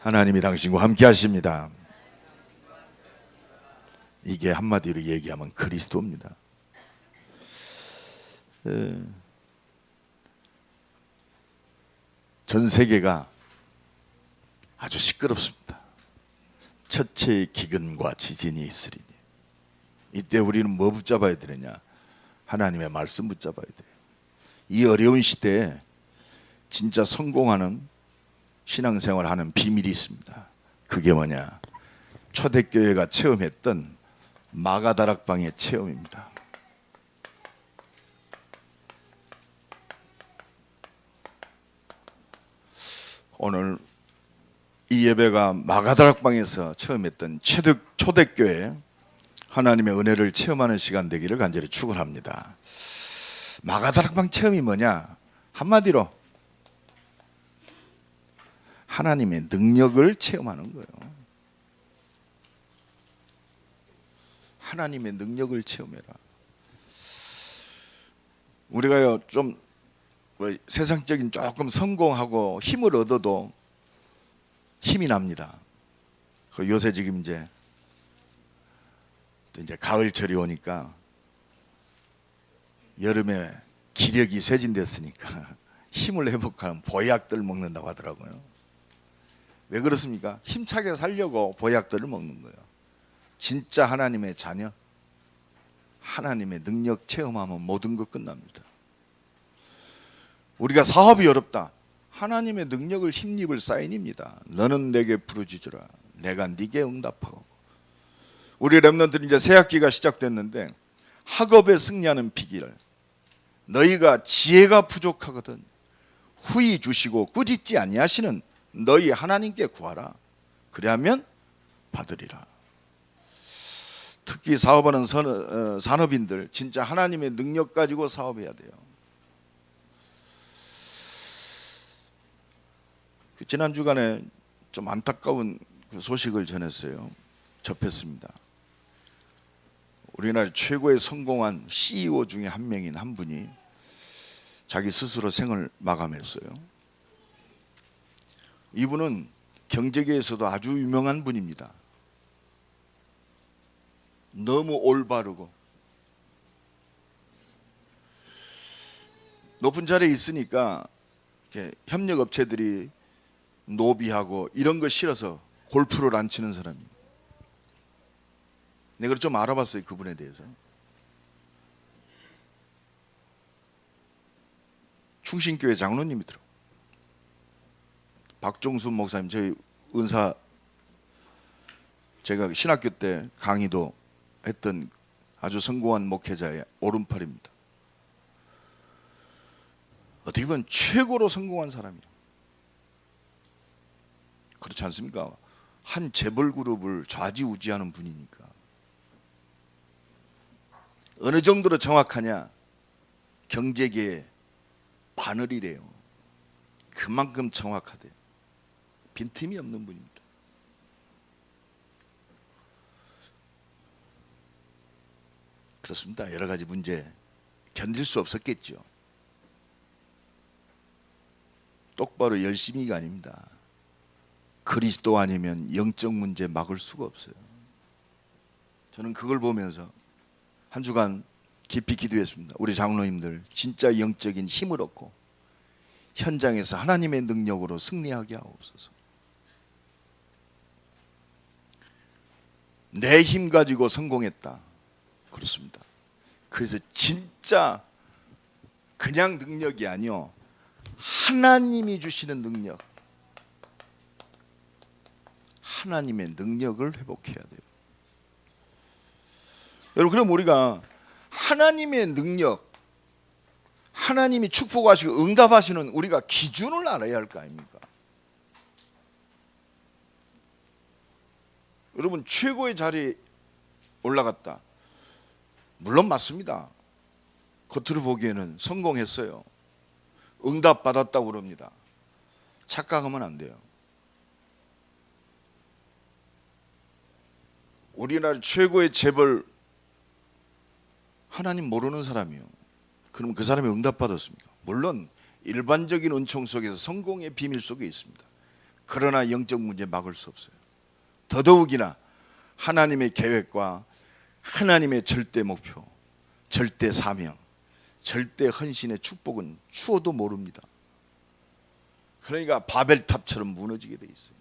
하나님이 당신과 함께 하십니다. 이게 한마디로 얘기하면 그리스도입니다. 전 세계가 아주 시끄럽습니다. 첫째 기근과 지진이 있으리니 이때 우리는 뭐 붙잡아야 되느냐? 하나님의 말씀 붙잡아야 돼요. 이 어려운 시대에 진짜 성공하는 신앙생활하는 비밀이 있습니다. 그게 뭐냐? 초대교회가 체험했던 마가다락방의 체험입니다. 오늘 이 예배가 마가다락방에서 체험했던 초대교회 하나님의 은혜를 체험하는 시간 되기를 간절히 축원합니다. 마가다락방 체험이 뭐냐? 한마디로 하나님의 능력을 체험하는 거예요. 하나님의 능력을 체험해라. 우리가요 좀 세상적인 조금 성공하고 힘을 얻어도 힘이 납니다. 요새 지금 이제 가을철이 오니까 여름에 기력이 쇠진됐으니까 힘을 회복하는 보약들 먹는다고 하더라고요. 왜 그렇습니까? 힘차게 살려고 보약들을 먹는 거예요. 진짜 하나님의 자녀, 하나님의 능력 체험하면 모든 것 끝납니다. 우리가 사업이 어렵다. 하나님의 능력을 힘입을 사인입니다. 너는 내게 부르짖으라. 내가 네게 응답하고. 우리 렘넌트는 이제 새 학기가 시작됐는데 학업에 승리하는 비결. 너희가 지혜가 부족하거든 후히 주시고 꾸짖지 아니하시는 너희 하나님께 구하라. 그리하면 받으리라. 특히 사업하는 산업인들 진짜 하나님의 능력 가지고 사업해야 돼요. 지난 주간에 좀 안타까운 소식을 접했습니다. 우리나라 최고의 성공한 CEO 중에 한 명인 한 분이 자기 스스로 생을 마감했어요. 이분은 경제계에서도 아주 유명한 분입니다. 너무 올바르고 높은 자리에 있으니까 협력업체들이 노비하고 이런 거 싫어서 골프를 안 치는 사람이에요. 내가 좀 알아봤어요. 그분에 대해서. 충신교회 장로님이더라고요. 박종순 목사님, 저희 은사, 제가 신학교 때 강의도 했던 아주 성공한 목회자의 오른팔입니다. 어떻게 보면 최고로 성공한 사람이에요. 그렇지 않습니까? 한 재벌 그룹을 좌지우지하는 분이니까. 어느 정도로 정확하냐? 경제계의 바늘이래요. 그만큼 정확하대요. 빈틈이 없는 분입니다. 그렇습니다. 여러 가지 문제 견딜 수 없었겠죠. 똑바로 열심히가 아닙니다. 그리스도 아니면 영적 문제 막을 수가 없어요. 저는 그걸 보면서 한 주간 깊이 기도했습니다. 우리 장로님들 진짜 영적인 힘을 얻고 현장에서 하나님의 능력으로 승리하게 하옵소서. 내 힘 가지고 성공했다. 그렇습니다. 그래서 진짜 그냥 능력이 아니요, 하나님이 주시는 능력, 하나님의 능력을 회복해야 돼요. 여러분, 그럼 우리가 하나님의 능력, 하나님이 축복하시고 응답하시는 우리가 기준을 알아야 할 거 아닙니까? 여러분, 최고의 자리에 올라갔다. 물론 맞습니다. 겉으로 보기에는 성공했어요. 응답 받았다고 그럽니다. 착각하면 안 돼요. 우리나라 최고의 재벌, 하나님 모르는 사람이요. 그럼 그 사람이 응답받았습니까? 물론 일반적인 은총 속에서 성공의 비밀 속에 있습니다. 그러나 영적 문제 막을 수 없어요. 더더욱이나 하나님의 계획과 하나님의 절대 목표, 절대 사명, 절대 헌신의 축복은 추워도 모릅니다. 그러니까 바벨탑처럼 무너지게 돼 있어요.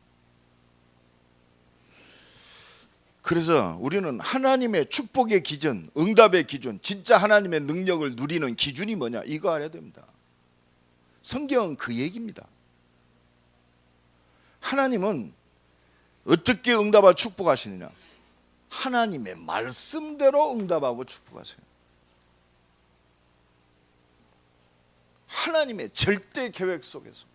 그래서 우리는 하나님의 축복의 기준, 응답의 기준, 진짜 하나님의 능력을 누리는 기준이 뭐냐, 이거 알아야 됩니다. 성경은 그 얘기입니다. 하나님은 어떻게 응답하고 축복하시느냐, 하나님의 말씀대로 응답하고 축복하세요. 하나님의 절대 계획 속에서.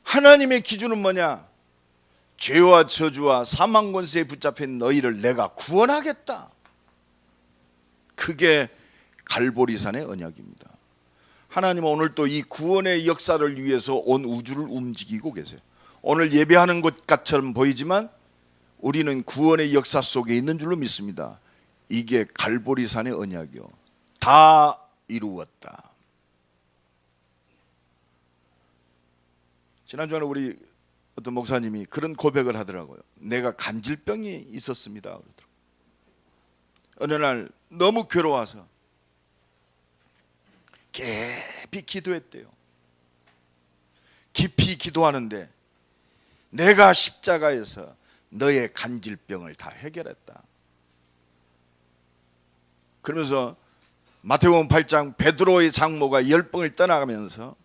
하나님의 기준은 뭐냐? 죄와 저주와 사망 권세에 붙잡힌 너희를 내가 구원하겠다. 그게 갈보리산의 언약입니다. 하나님은 오늘 또 이 구원의 역사를 위해서 온 우주를 움직이고 계세요. 오늘 예배하는 것처럼 보이지만 우리는 구원의 역사 속에 있는 줄로 믿습니다. 이게 갈보리산의 언약이요, 다 이루었다. 지난주에 우리 어떤 목사님이 그런 고백을 하더라고요. 내가 간질병이 있었습니다. 그러더라고요. 어느 날 너무 괴로워서 깊이 기도했대요. 깊이 기도하는데 내가 십자가에서 너의 간질병을 다 해결했다. 그러면서 마태복음 8장 베드로의 장모가 열병을 떠나가면서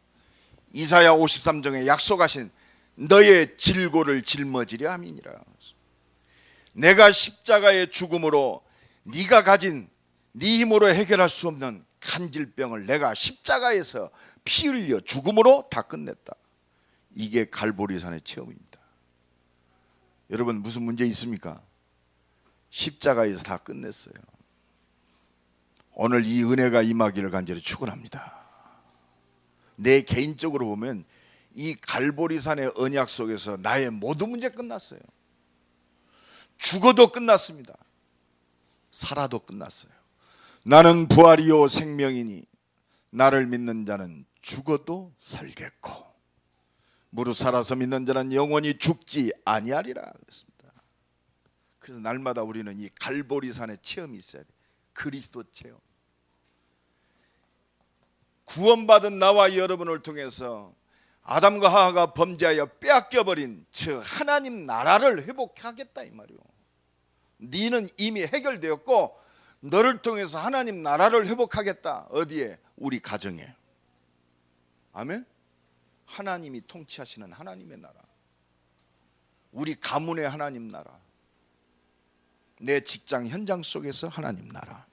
이사야 53장에 약속하신 너의 질고를 짊어지려 함이니라. 내가 십자가의 죽음으로 네가 가진 네 힘으로 해결할 수 없는 간질병을 내가 십자가에서 피 흘려 죽음으로 다 끝냈다. 이게 갈보리산의 체험입니다. 여러분 무슨 문제 있습니까? 십자가에서 다 끝냈어요. 오늘 이 은혜가 임하기를 간절히 축원합니다. 내 개인적으로 보면 이 갈보리산의 언약 속에서 나의 모든 문제 끝났어요. 죽어도 끝났습니다. 살아도 끝났어요. 나는 부활이요 생명이니 나를 믿는 자는 죽어도 살겠고 무릇 살아서 믿는 자는 영원히 죽지 아니하리라 그랬습니다. 그래서 날마다 우리는 이 갈보리산의 체험이 있어야 돼요. 그리스도 체험. 구원받은 나와 여러분을 통해서 아담과 하와가 범죄하여 빼앗겨버린 저 하나님 나라를 회복하겠다 이 말이요. 너는 이미 해결되었고 너를 통해서 하나님 나라를 회복하겠다. 어디에? 우리 가정에. 아멘. 하나님이 통치하시는 하나님의 나라, 우리 가문의 하나님 나라, 내 직장 현장 속에서 하나님 나라.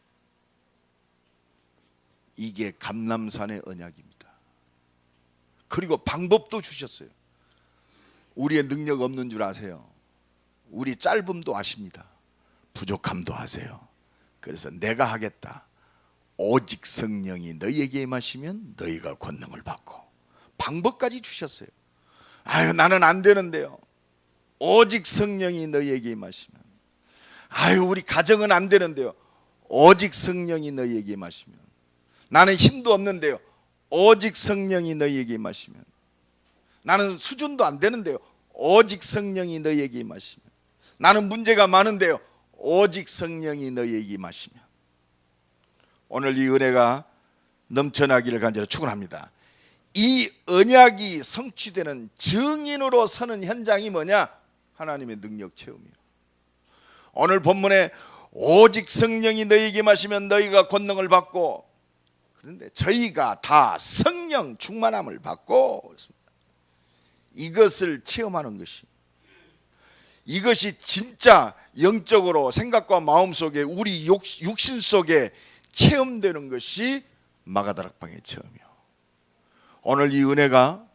이게 감람산의 언약입니다. 그리고 방법도 주셨어요. 우리의 능력 없는 줄 아세요. 우리 짧음도 아십니다. 부족함도 아세요. 그래서 내가 하겠다. 오직 성령이 너희에게 임하시면 너희가 권능을 받고. 방법까지 주셨어요. 아유 나는 안 되는데요. 오직 성령이 너희에게 임하시면. 아유 우리 가정은 안 되는데요. 오직 성령이 너희에게 임하시면. 나는 힘도 없는데요. 오직 성령이 너희에게 임하시면. 나는 수준도 안 되는데요. 오직 성령이 너희에게 임하시면. 나는 문제가 많은데요. 오직 성령이 너희에게 임하시면. 오늘 이 은혜가 넘쳐나기를 간절히 축원합니다. 이 언약이 성취되는 증인으로 서는 현장이 뭐냐? 하나님의 능력 체험이에요. 오늘 본문에 오직 성령이 너희에게 임하시면 너희가 권능을 받고, 그런데 저희가 다 성령 충만함을 받고, 이것을 체험하는 것이, 이것이 진짜 영적으로 생각과 마음 속에 우리 육신 속에 체험되는 것이 마가다락방의 체험이요. 오늘 이 은혜가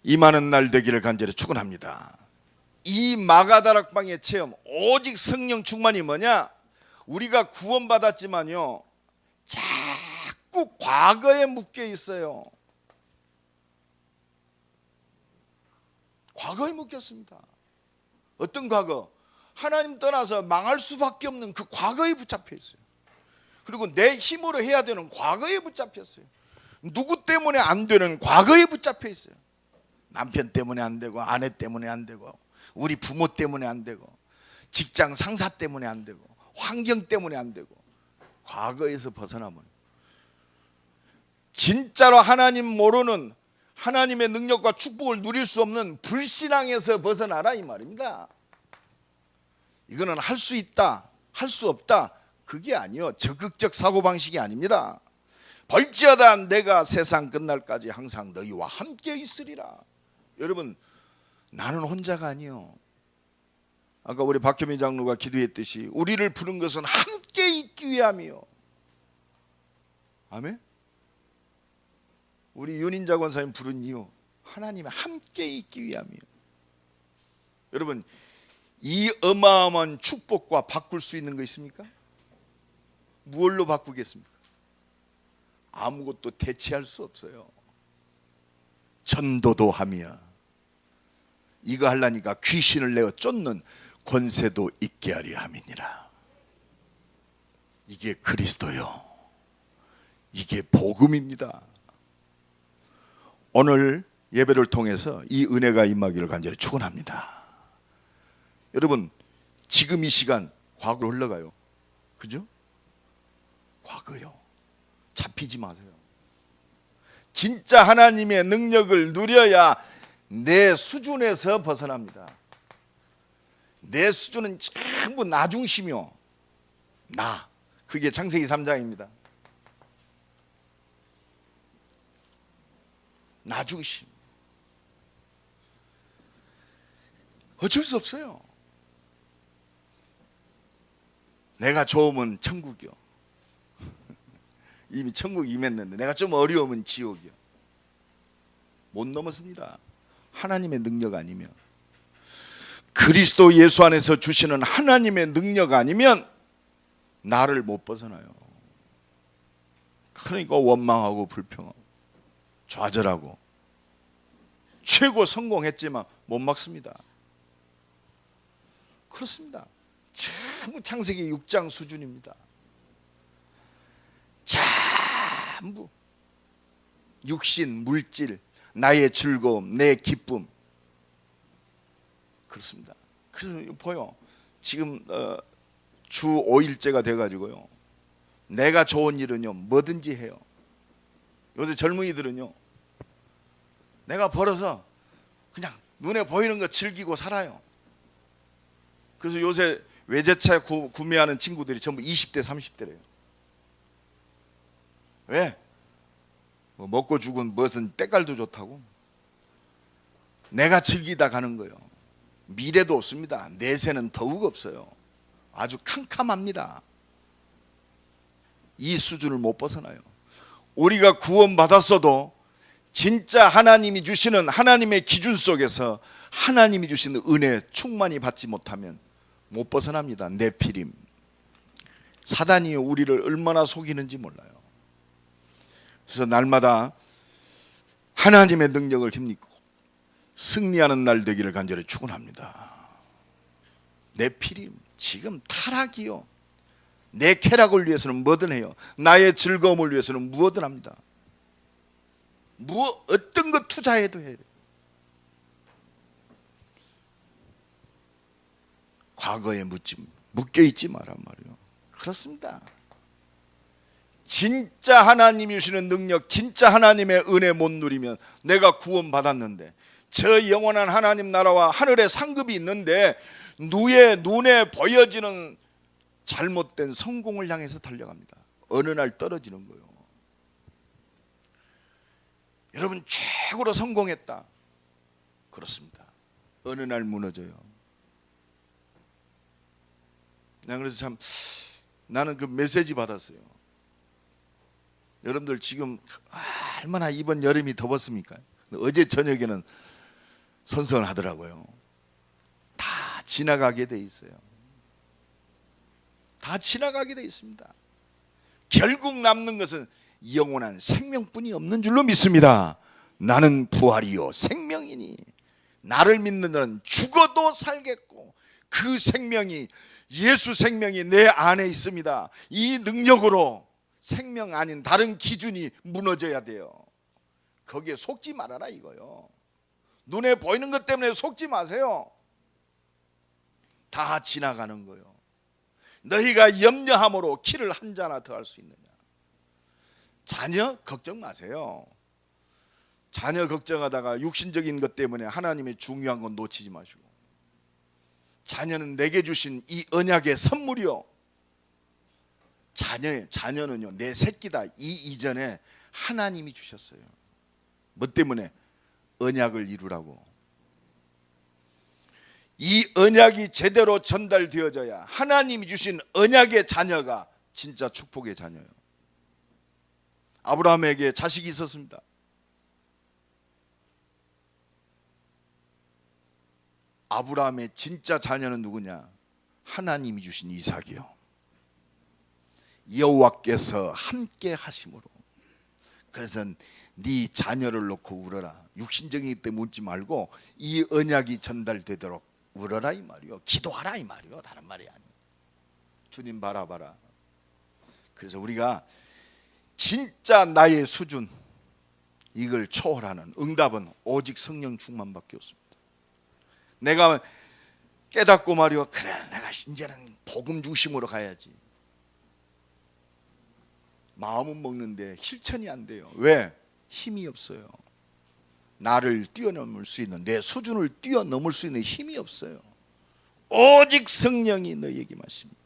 임하는 날 되기를 간절히 축원합니다. 이 마가다락방의 체험, 오직 성령 충만이 뭐냐? 우리가 구원받았지만요 자꾸 과거에 묶여 있어요. 과거에 묶였습니다. 어떤 과거? 하나님 떠나서 망할 수밖에 없는 그 과거에 붙잡혀 있어요. 그리고 내 힘으로 해야 되는 과거에 붙잡혔어요. 누구 때문에 안 되는 과거에 붙잡혀 있어요. 남편 때문에 안 되고, 아내 때문에 안 되고, 우리 부모 때문에 안 되고, 직장 상사 때문에 안 되고, 환경 때문에 안 되고, 과거에서 벗어나면 진짜로 하나님 모르는, 하나님의 능력과 축복을 누릴 수 없는 불신앙에서 벗어나라 이 말입니다. 이거는 할 수 있다, 할 수 없다, 그게 아니요, 적극적 사고방식이 아닙니다. 벌지어다 내가 세상 끝날까지 항상 너희와 함께 있으리라. 여러분, 나는 혼자가 아니요, 아까 우리 박효민 장로가 기도했듯이 우리를 부른 것은 함께 있기 위함이요. 아멘. 우리 윤인자 권사님 부른 이유, 하나님의 함께 있기 위함이요. 여러분, 이 어마어마한 축복과 바꿀 수 있는 거 있습니까? 무엇로 바꾸겠습니까? 아무것도 대체할 수 없어요. 전도도 하며, 이거 하려니까 귀신을 내어 쫓는 권세도 있게 하려 함이니라. 이게 그리스도요, 이게 복음입니다. 오늘 예배를 통해서 이 은혜가 임하기를 간절히 축원합니다. 여러분, 지금 이 시간 과거로 흘러가요. 그죠? 과거요. 잡히지 마세요. 진짜 하나님의 능력을 누려야 내 수준에서 벗어납니다. 내 수준은 전부 나 중심이요, 나. 그게 창세기 3장입니다. 나 중심. 어쩔 수 없어요. 내가 좋으면 천국이요, 이미 천국 임했는데 내가 좀 어려우면 지옥이요. 못 넘었습니다. 하나님의 능력 아니면, 그리스도 예수 안에서 주시는 하나님의 능력 아니면 나를 못 벗어나요. 그러니까 원망하고 불평하고 좌절하고, 최고 성공했지만 못 막습니다. 그렇습니다. 전부 창세기 6장 수준입니다. 전부 육신, 물질, 나의 즐거움, 내 기쁨. 그렇습니다. 그래서 보여, 지금 주 5일째가 돼가지고요, 내가 좋은 일은요 뭐든지 해요. 요새 젊은이들은요, 내가 벌어서 그냥 눈에 보이는 거 즐기고 살아요. 그래서 요새 외제차 구매하는 친구들이 전부 20대 30대래요 왜? 뭐 먹고 죽은 무엇은 때깔도 좋다고. 내가 즐기다 가는 거예요. 미래도 없습니다. 내세는 더욱 없어요. 아주 캄캄합니다. 이 수준을 못 벗어나요. 우리가 구원받았어도 진짜 하나님이 주시는 하나님의 기준 속에서 하나님이 주시는 은혜 충만히 받지 못하면 못 벗어납니다. 네피림. 사단이 우리를 얼마나 속이는지 몰라요. 그래서 날마다 하나님의 능력을 힘입고 승리하는 날 되기를 간절히 축원합니다. 네피림, 지금 타락이요, 내 쾌락을 위해서는 뭐든 해요. 나의 즐거움을 위해서는 무엇든 합니다. 어떤 것 투자해도 해요. 과거에 묶여있지 말란 말이에요. 그렇습니다. 진짜 하나님이 주시는 능력, 진짜 하나님의 은혜 못 누리면, 내가 구원받았는데 저 영원한 하나님 나라와 하늘의 상급이 있는데 눈에 보여지는 잘못된 성공을 향해서 달려갑니다. 어느 날 떨어지는 거예요. 여러분, 최고로 성공했다. 그렇습니다. 어느 날 무너져요. 나 그래서 참, 나는 그 메시지 받았어요. 여러분들 지금 얼마나 이번 여름이 더웠습니까? 어제 저녁에는 선선하더라고요. 다 지나가게 돼 있어요. 다 지나가게 돼 있습니다. 결국 남는 것은 영원한 생명뿐이 없는 줄로 믿습니다. 나는 부활이요 생명이니 나를 믿는 자는 죽어도 살겠고 그 생명이, 예수 생명이 내 안에 있습니다. 이 능력으로 생명 아닌 다른 기준이 무너져야 돼요. 거기에 속지 말아라 이거요. 눈에 보이는 것 때문에 속지 마세요. 다 지나가는 거요. 너희가 염려함으로 키를 한 자나 더 할 수 있느냐. 자녀 걱정 마세요. 자녀 걱정하다가 육신적인 것 때문에 하나님의 중요한 건 놓치지 마시고, 자녀는 내게 주신 이 언약의 선물이요. 자녀는요 내 새끼다, 이 이전에 하나님이 주셨어요. 뭐 때문에? 언약을 이루라고. 이 언약이 제대로 전달되어져야 하나님이 주신 언약의 자녀가 진짜 축복의 자녀예요. 아브라함에게 자식이 있었습니다. 아브라함의 진짜 자녀는 누구냐? 하나님이 주신 이삭이요. 여호와께서 함께 하심으로. 그래서 네 자녀를 놓고 울어라. 육신적이기 때문에 웃지 말고 이 언약이 전달되도록 울어라 이 말이요. 기도하라 이 말이요. 다른 말이 아니에요. 주님 바라봐라. 그래서 우리가 진짜 나의 수준, 이걸 초월하는 응답은 오직 성령 충만밖에 없습니다. 내가 깨닫고 말이요, 그래 내가 이제는 복음 중심으로 가야지. 마음은 먹는데 실천이 안 돼요. 왜? 힘이 없어요. 나를 뛰어넘을 수 있는, 내 수준을 뛰어넘을 수 있는 힘이 없어요. 오직 성령이 너희에게 마십니다.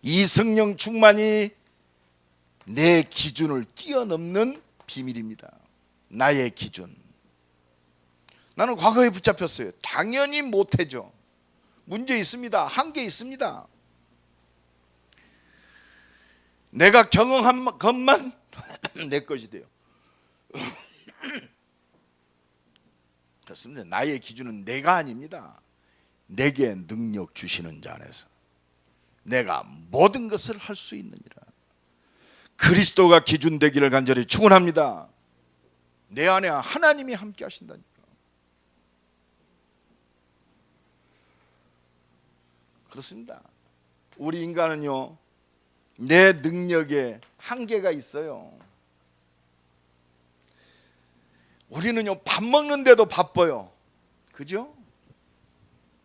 이 성령 충만이 내 기준을 뛰어넘는 비밀입니다. 나의 기준. 나는 과거에 붙잡혔어요. 당연히 못해죠. 문제 있습니다. 한계 있습니다. 내가 경험한 것만 내 것이 돼요. 그렇습니다. 나의 기준은 내가 아닙니다. 내게 능력 주시는 자 안에서 내가 모든 것을 할 수 있느니라. 그리스도가 기준 되기를 간절히 축원합니다. 내 안에 하나님이 함께 하신다니까. 그렇습니다. 우리 인간은요, 내 능력에 한계가 있어요. 우리는요 밥 먹는데도 바빠요. 그죠?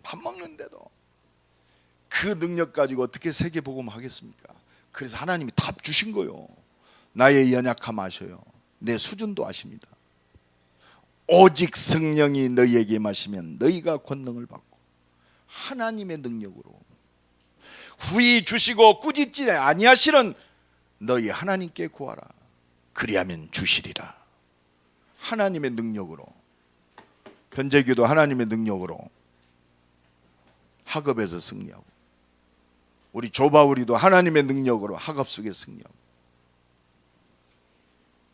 밥 먹는데도. 그 능력 가지고 어떻게 세계복음 하겠습니까? 그래서 하나님이 답 주신 거요. 나의 연약함 아셔요. 내 수준도 아십니다. 오직 성령이 너희에게 마시면 너희가 권능을 받고 하나님의 능력으로 후히 주시고 꾸짖지 아니하시는 너희 하나님께 구하라. 그리하면 주시리라. 하나님의 능력으로, 현재기도 하나님의 능력으로 학업에서 승리하고, 우리 조바울이도 하나님의 능력으로 학업 속에 승리하고.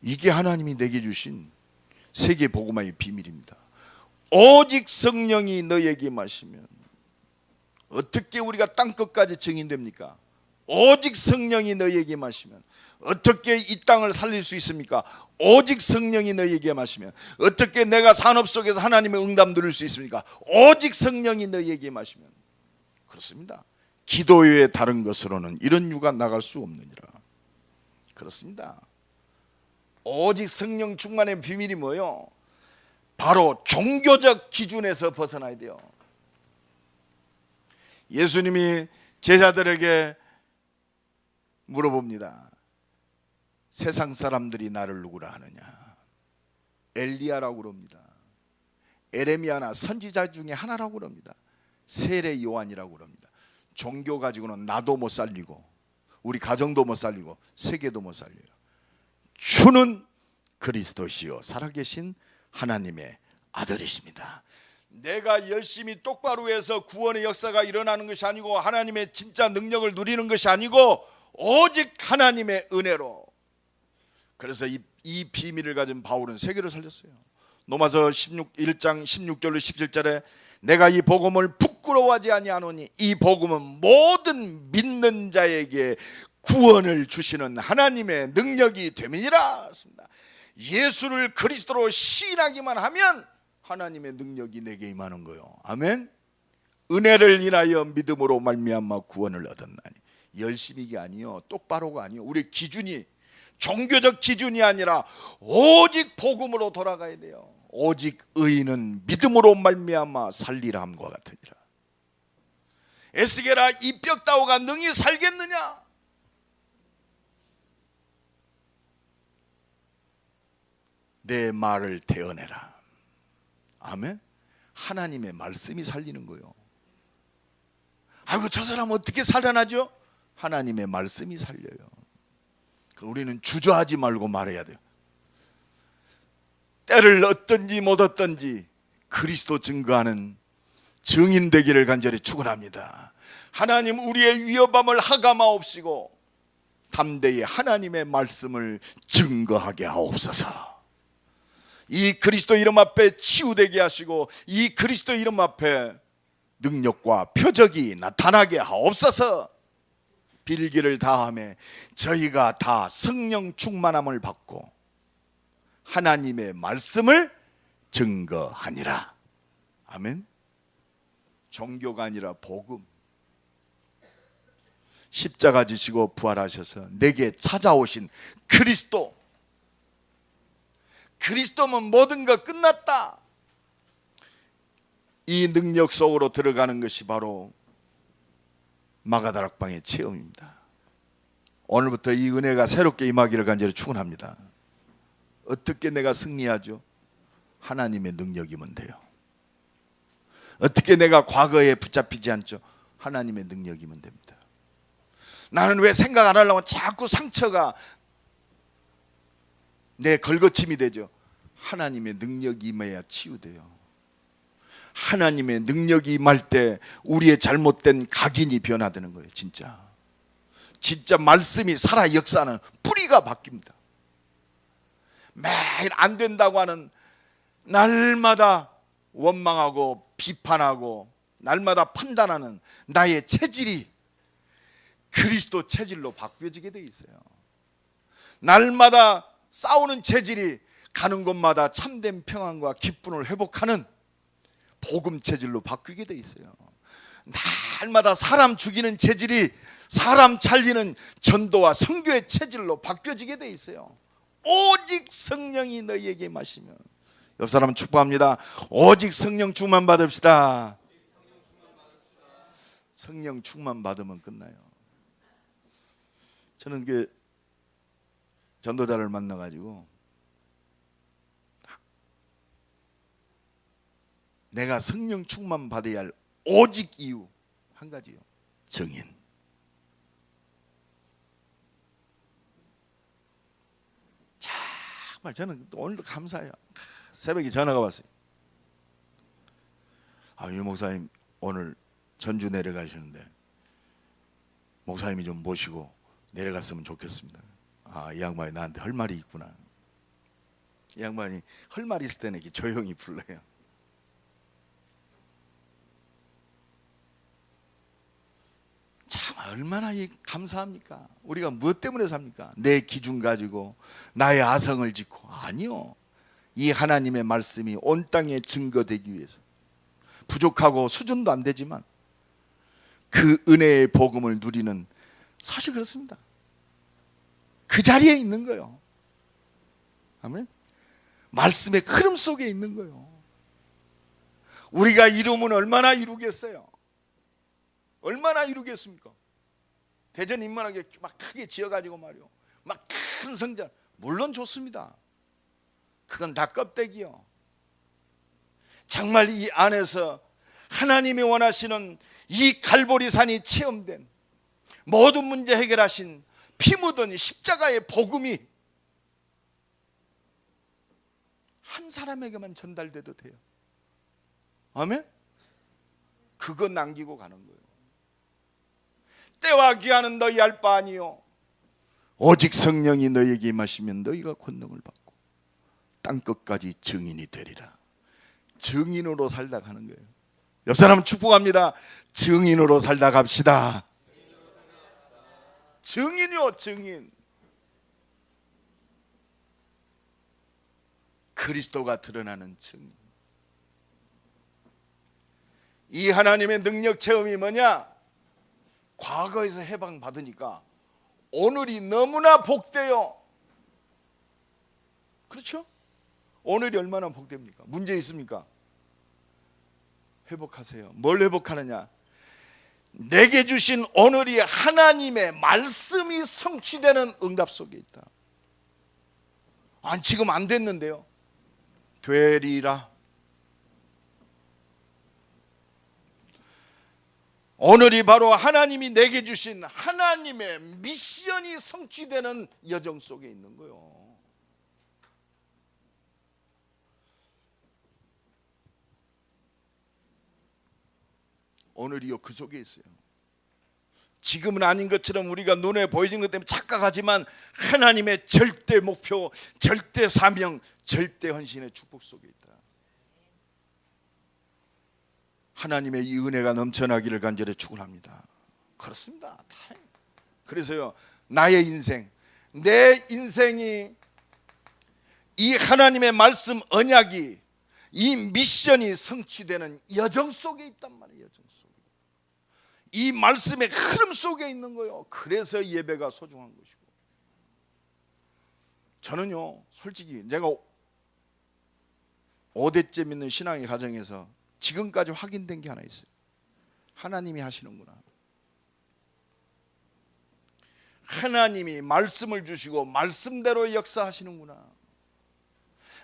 이게 하나님이 내게 주신 세계 복음화의 비밀입니다. 오직 성령이 너에게 마시면. 어떻게 우리가 땅끝까지 증인됩니까? 오직 성령이 너에게 마시면. 어떻게 이 땅을 살릴 수 있습니까? 오직 성령이 너에게 마시면. 어떻게 내가 산업 속에서 하나님의 응답 누릴 수 있습니까? 오직 성령이 너에게 마시면. 그렇습니다. 기도 외에 다른 것으로는 이런 유가 나갈 수 없느니라. 그렇습니다. 오직 성령 충만의 비밀이 뭐예요? 바로 종교적 기준에서 벗어나야 돼요. 예수님이 제자들에게 물어봅니다. 세상 사람들이 나를 누구라 하느냐? 엘리야라고 그럽니다. 에레미야나 선지자 중에 하나라고 그럽니다. 세례 요한이라고 그럽니다. 종교 가지고는 나도 못 살리고 우리 가정도 못 살리고 세계도 못 살려요. 주는 그리스도시요 살아계신 하나님의 아들이십니다. 내가 열심히 똑바로 해서 구원의 역사가 일어나는 것이 아니고 하나님의 진짜 능력을 누리는 것이 아니고 오직 하나님의 은혜로. 그래서 이 비밀을 가진 바울은 세계를 살렸어요. 로마서 1장 16절로 17절에 내가 이 복음을 부끄러워하지 아니하노니 이 복음은 모든 믿는 자에게 구원을 주시는 하나님의 능력이 됨이니라. 예수를 그리스도로 시인하기만 하면 하나님의 능력이 내게 임하는 거요. 아멘. 은혜를 인하여 믿음으로 말미암아 구원을 얻었나니 열심히가 아니요, 똑바로가 아니요. 우리 기준이 종교적 기준이 아니라 오직 복음으로 돌아가야 돼요. 오직 의인은 믿음으로 말미암아 살리라 함과 같으니라. 에스겔아, 이 뼈다오가 능히 살겠느냐? 내 말을 대언해라. 아멘. 하나님의 말씀이 살리는 거예요. 아이고, 저 사람 어떻게 살아나죠? 하나님의 말씀이 살려요. 우리는 주저하지 말고 말해야 돼요. 때를 얻든지 못 얻든지 그리스도 증거하는 증인 되기를 간절히 축원합니다. 하나님, 우리의 위협함을 하감하옵시고 담대히 하나님의 말씀을 증거하게 하옵소서. 이 그리스도 이름 앞에 치유되게 하시고 이 그리스도 이름 앞에 능력과 표적이 나타나게 하옵소서. 빌기를 다하며 저희가 다 성령 충만함을 받고 하나님의 말씀을 증거하니라. 아멘. 종교가 아니라 복음. 십자가 지시고 부활하셔서 내게 찾아오신 그리스도. 그리스도면 모든 것 끝났다. 이 능력 속으로 들어가는 것이 바로 마가다락방의 체험입니다. 오늘부터 이 은혜가 새롭게 임하기를 간절히 축원합니다. 어떻게 내가 승리하죠? 하나님의 능력이면 돼요. 어떻게 내가 과거에 붙잡히지 않죠? 하나님의 능력이면 됩니다. 나는 왜 생각 안 하려고 자꾸 상처가 내 걸거침이 되죠? 하나님의 능력이 임해야 치유돼요. 하나님의 능력이 임할 때 우리의 잘못된 각인이 변화되는 거예요. 진짜 말씀이 살아 역사하는 뿌리가 바뀝니다. 매일 안 된다고 하는, 날마다 원망하고 비판하고 날마다 판단하는 나의 체질이 그리스도 체질로 바뀌어지게 돼 있어요. 날마다 싸우는 체질이 가는 곳마다 참된 평안과 기쁨을 회복하는 복음 체질로 바뀌게 돼 있어요. 날마다 사람 죽이는 체질이 사람 살리는 전도와 선교의 체질로 바뀌어지게 돼 있어요. 오직 성령이 너희에게 마시면. 옆 사람 축복합니다. 오직 성령 충만 받읍시다. 성령 충만 받으면 끝나요. 저는 그 전도자를 만나가지고 내가 성령 충만 받아야 할 오직 이유 한 가지요. 증인. 정말 저는 오늘도 감사해요. 새벽에 전화가 왔어요. 유 목사님 오늘 전주 내려가시는데 목사님이 좀 모시고 내려갔으면 좋겠습니다. 이 양반이 나한테 할 말이 있구나. 이 양반이 할 말이 있을 때는 이렇게 조용히 불러요. 참 얼마나 감사합니까? 우리가 무엇 때문에 삽니까? 내 기준 가지고 나의 아성을 짓고. 아니요. 이 하나님의 말씀이 온 땅에 증거되기 위해서 부족하고 수준도 안 되지만 그 은혜의 복음을 누리는, 사실 그렇습니다. 그 자리에 있는 거예요. 아멘. 말씀의 흐름 속에 있는 거예요. 우리가 이루면 얼마나 이루겠어요? 얼마나 이루겠습니까? 대전 인문하게 막 크게 지어가지고 말이요, 막 큰 성전, 물론 좋습니다. 그건 다 껍데기요. 정말 이 안에서 하나님이 원하시는 이 갈보리산이 체험된 모든 문제 해결하신 피 묻은 십자가의 복음이 한 사람에게만 전달돼도 돼요. 아멘? 그거 남기고 가는 거예요. 때와 기한은 너희 알 바 아니요 오직 성령이 너희에게 임하시면 너희가 권능을 받고 땅끝까지 증인이 되리라. 증인으로 살다 가는 거예요. 옆 사람 축복합니다. 증인으로 살다 갑시다. 증인이요, 증인. 그리스도가 드러나는 증인. 이 하나님의 능력 체험이 뭐냐? 과거에서 해방 받으니까 오늘이 너무나 복돼요. 그렇죠? 오늘이 얼마나 복됩니까? 문제 있습니까? 회복하세요. 뭘 회복하느냐? 내게 주신 오늘이 하나님의 말씀이 성취되는 응답 속에 있다. 지금 안 됐는데요. 되리라. 오늘이 바로 하나님이 내게 주신 하나님의 미션이 성취되는 여정 속에 있는 거예요. 오늘이요 그 속에 있어요. 지금은 아닌 것처럼 우리가 눈에 보이는 것 때문에 착각하지만 하나님의 절대 목표, 절대 사명, 절대 헌신의 축복 속에 있다. 하나님의 이 은혜가 넘쳐나기를 간절히 축원합니다. 그렇습니다. 그래서요 나의 인생, 내 인생이 이 하나님의 말씀 언약이 이 미션이 성취되는 여정 속에 있단 말이에요. 여정 속에. 이 말씀의 흐름 속에 있는 거예요. 그래서 예배가 소중한 것이고. 저는요 솔직히 제가 5대째 믿는 신앙의 가정에서 지금까지 확인된 게 하나 있어요. 하나님이 하시는구나. 하나님이 말씀을 주시고 말씀대로 역사하시는구나.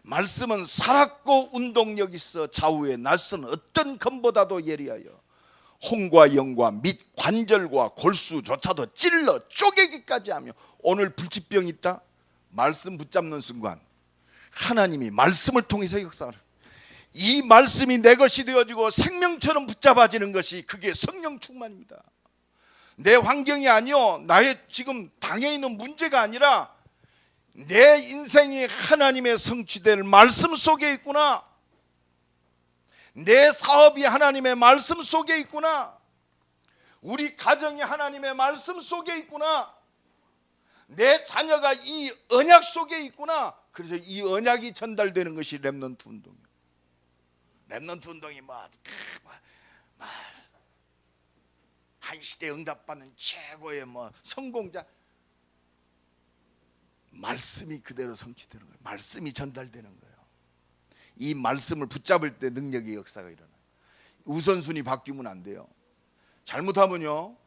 말씀은 살았고 운동력 있어 좌우에 낯선 어떤 검보다도 예리하여 홍과 영과 및 관절과 골수조차도 찔러 쪼개기까지 하며. 오늘 불치병 있다? 말씀 붙잡는 순간 하나님이 말씀을 통해서 역사하는, 이 말씀이 내 것이 되어지고 생명처럼 붙잡아지는 것이 그게 성령 충만입니다. 내 환경이 아니요, 나의 지금 당해 있는 문제가 아니라 내 인생이 하나님의 성취될 말씀 속에 있구나. 내 사업이 하나님의 말씀 속에 있구나. 우리 가정이 하나님의 말씀 속에 있구나. 내 자녀가 이 언약 속에 있구나. 그래서 이 언약이 전달되는 것이 렘넌트 운동이에요. 렘넌트 운동이 한 시대 응답받는 최고의 성공자. 말씀이 그대로 성취되는 거예요. 말씀이 전달되는 거예요. 이 말씀을 붙잡을 때 능력의 역사가 일어나요. 우선순위 바뀌면 안 돼요. 잘못하면요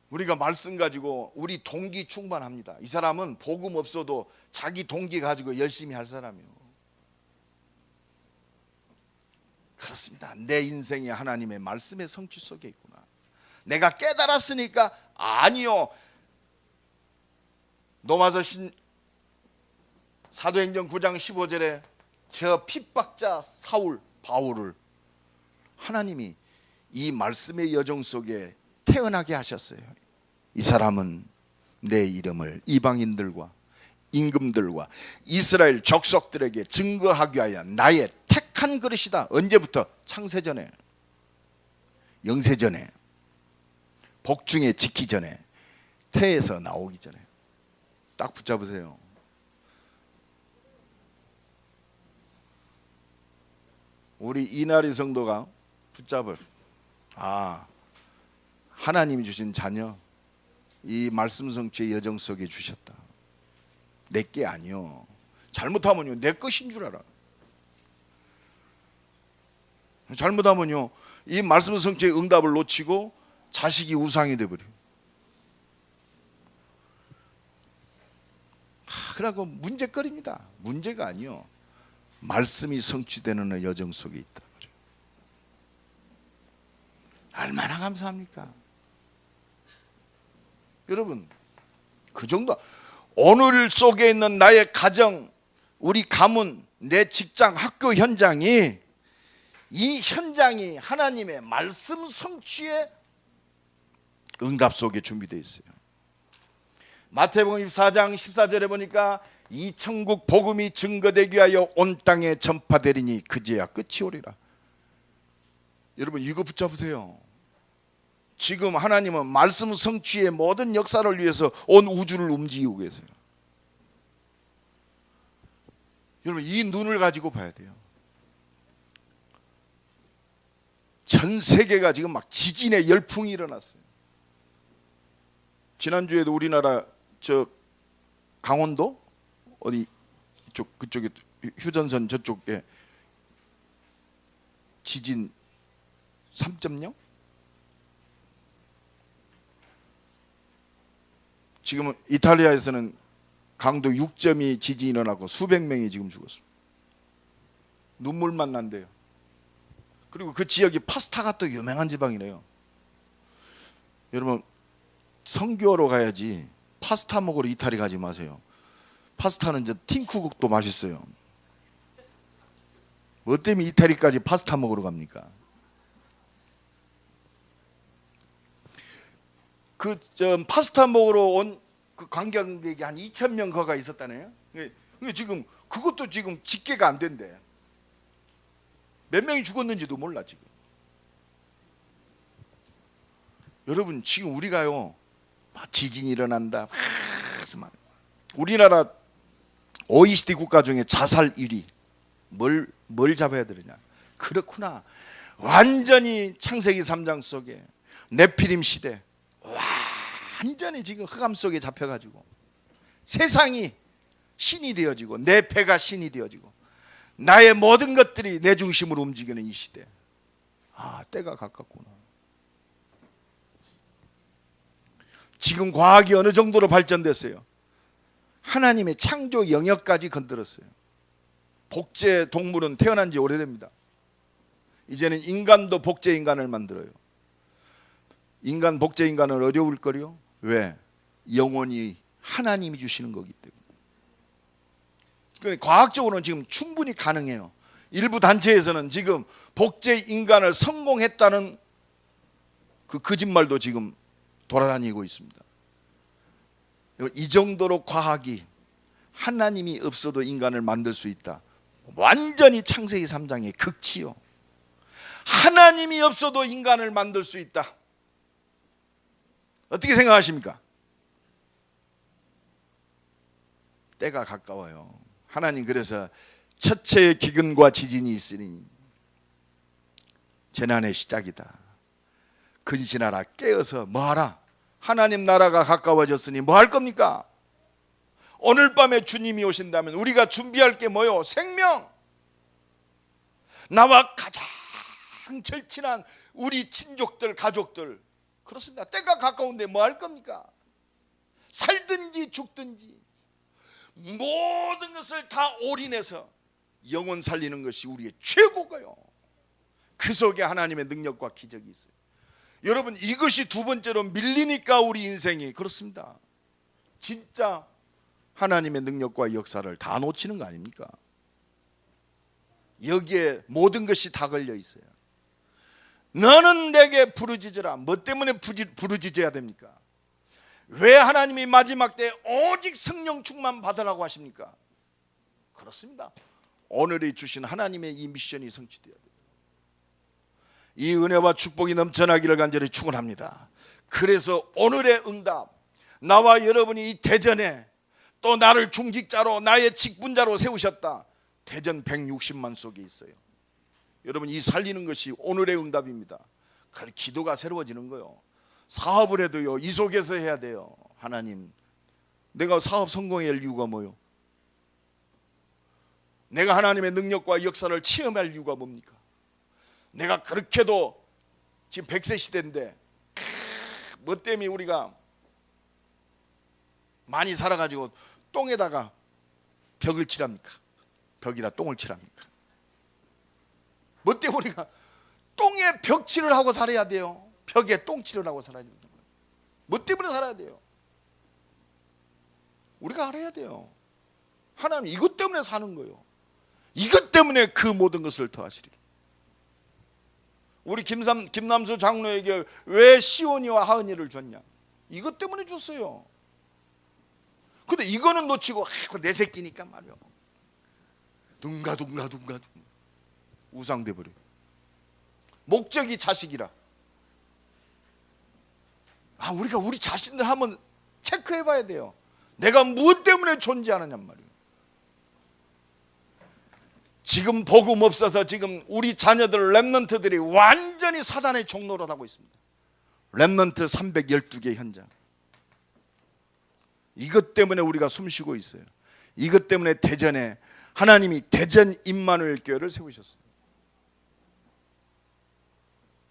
우리가 말씀 가지고 우리 동기 충만합니다. 이 사람은 복음 없어도 자기 동기 가지고 열심히 할 사람이에요. 그렇습니다. 내 인생이 하나님의 말씀의 성취 속에 있구나. 내가 깨달았으니까. 아니요, 로마서 사도행전 9장 15절에 저 핍박자 사울 바울을 하나님이 이 말씀의 여정 속에 태어나게 하셨어요. 이 사람은 내 이름을 이방인들과 임금들과 이스라엘 족속들에게 증거하기 위하여 나의 택한 그릇이다. 언제부터? 창세전에, 영세전에, 복중에 지기 전에, 태에서 나오기 전에. 딱 붙잡으세요. 우리 이나리 성도가 붙잡을, 하나님이 주신 자녀, 이 말씀 성취의 여정 속에 주셨다. 내게 아니요. 잘못하면요 내 것인 줄 알아. 잘못하면요 이 말씀 성취의 응답을 놓치고 자식이 우상이 되버려. 그러고 문제거리입니다. 문제가 아니요, 말씀이 성취되는 여정 속에 있다. 얼마나 감사합니까? 여러분, 그 정도. 오늘 속에 있는 나의 가정, 우리 가문, 내 직장, 학교 현장이, 이 현장이 하나님의 말씀 성취의 응답 속에 준비되어 있어요. 마태복음 24장 14절에 보니까 이 천국 복음이 증거되기 위하여 온 땅에 전파되리니 그제야 끝이 오리라. 여러분 이거 붙잡으세요. 지금 하나님은 말씀 성취의 모든 역사를 위해서 온 우주를 움직이고 계세요. 여러분 이 눈을 가지고 봐야 돼요. 전 세계가 지금 막 지진의 열풍이 일어났어요. 지난주에도 우리나라 저 강원도 어디 그쪽에 휴전선 저쪽에 지진 3.0? 지금은 이탈리아에서는 강도 6.2 지진이 일어나고 수백 명이 지금 죽었습니다. 눈물만 난대요. 그리고 그 지역이 파스타가 또 유명한 지방이래요. 여러분 선교로 가야지 파스타 먹으러 이탈리 가지 마세요. 파스타는 이제 팅크국도 맛있어요. 뭐 때문에 이태리까지 파스타 먹으러 갑니까? 그 파스타 먹으러 온 그 관광객이 한 2,000명 거가 있었다네요. 지금 그것도 지금 집계가 안 된대. 몇 명이 죽었는지도 몰라 지금. 여러분 지금 우리가요 지진이 일어난다. 우리나라 OECD 국가 중에 자살 1위. 뭘 잡아야 되느냐. 그렇구나. 완전히 창세기 3장 속에 네피림 시대 완전히 지금 흑암 속에 잡혀가지고 세상이 신이 되어지고 내 배가 신이 되어지고 나의 모든 것들이 내 중심으로 움직이는 이 시대. 때가 가깝구나. 지금 과학이 어느 정도로 발전됐어요. 하나님의 창조 영역까지 건드렸어요. 복제 동물은 태어난 지 오래됩니다. 이제는 인간도 복제 인간을 만들어요. 인간 복제 인간은 어려울 거요. 왜? 영혼이 하나님이 주시는 거기 때문에. 과학적으로는 지금 충분히 가능해요. 일부 단체에서는 지금 복제 인간을 성공했다는 그 거짓말도 지금 돌아다니고 있습니다. 이 정도로 과학이 하나님이 없어도 인간을 만들 수 있다. 완전히 창세기 3장의 극치요. 하나님이 없어도 인간을 만들 수 있다. 어떻게 생각하십니까? 때가 가까워요. 하나님 그래서 첫째의 기근과 지진이 있으니 재난의 시작이다. 근신하라. 깨어서 뭐하라. 하나님 나라가 가까워졌으니 뭐 할 겁니까? 오늘 밤에 주님이 오신다면 우리가 준비할 게 뭐요? 생명. 나와 가장 절친한 우리 친족들, 가족들. 그렇습니다. 때가 가까운데 뭐 할 겁니까? 살든지 죽든지 모든 것을 다 올인해서 영혼 살리는 것이 우리의 최고가요. 그 속에 하나님의 능력과 기적이 있어요. 여러분 이것이 두 번째로 밀리니까 우리 인생이 그렇습니다. 진짜 하나님의 능력과 역사를 다 놓치는 거 아닙니까? 여기에 모든 것이 다 걸려 있어요. 너는 내게 부르짖으라. 뭐 때문에 부르짖어야 됩니까? 왜 하나님이 마지막 때 오직 성령 충만 받으라고 하십니까? 그렇습니다. 오늘이 주신 하나님의 이 미션이 성취되어야 돼요. 이 은혜와 축복이 넘쳐나기를 간절히 축원합니다. 그래서 오늘의 응답, 나와 여러분이 이 대전에 또 나를 중직자로 나의 직분자로 세우셨다. 대전 160만 속에 있어요. 여러분 이 살리는 것이 오늘의 응답입니다. 그 기도가 새로워지는 거요. 사업을 해도요 이 속에서 해야 돼요. 하나님 내가 사업 성공해야 할 이유가 뭐요? 내가 하나님의 능력과 역사를 체험할 이유가 뭡니까? 내가 그렇게도 지금 100세 시대인데 뭐 때문에 우리가 많이 살아가지고 똥에다가 벽을 칠합니까? 벽에다 똥을 칠합니까? 뭐 때문에 우리가 똥에 벽칠을 하고 살아야 돼요? 벽에 똥칠을 하고 살아야 돼요? 뭐 때문에 살아야 돼요? 우리가 알아야 돼요. 하나님 이것 때문에 사는 거예요. 이것 때문에 그 모든 것을 더하시리라. 우리 김남수 장로에게 왜 시온이와 하은이를 줬냐? 이것 때문에 줬어요. 근데 이거는 놓치고 내 새끼니까 말이요. 둥가둥가 우상돼 버려. 목적이 자식이라. 우리가 우리 자신들 한번 체크해 봐야 돼요. 내가 무엇 때문에 존재하느냐 말이에요. 지금 복음 없어서 지금 우리 자녀들 렘넌트들이 완전히 사단의 종노릇 하고 있습니다. 렘넌트 312개 현장. 이것 때문에 우리가 숨쉬고 있어요. 이것 때문에 대전에 하나님이 대전 임마누엘 교회를 세우셨어요.